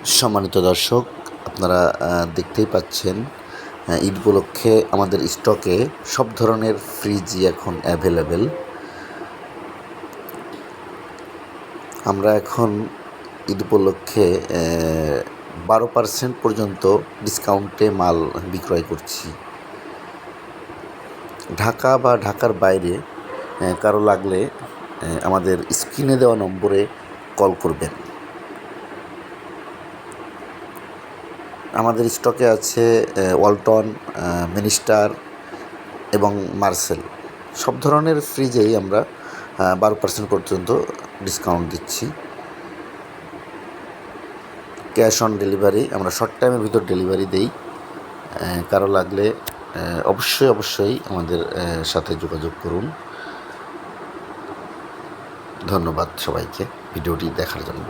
সম্মানিত দর্শক, আপনারা দেখতেই পাচ্ছেন ঈদ উপলক্ষে আমাদের স্টকে সব ধরনের ফ্রিজই এখন অ্যাভেলেবেল। আমরা এখন ঈদ উপলক্ষে 12% পর্যন্ত ডিসকাউন্টে মাল বিক্রয় করছি। ঢাকা বা ঢাকার বাইরে কারো লাগলে আমাদের স্ক্রিনে দেওয়া নম্বরে কল করবেন। আমাদের স্টকে আছে ওয়ালটন, মিনিস্টার এবং মার্সেল। সব ধরনের ফ্রিজেই আমরা 12% পর্যন্ত ডিসকাউন্ট দিচ্ছি। ক্যাশ অন ডেলিভারি, আমরা শর্ট টাইমের ভিতর ডেলিভারি দেই। কারো লাগলে অবশ্যই আমাদের সাথে যোগাযোগ করুন। ধন্যবাদ সবাইকে ভিডিওটি দেখার জন্য।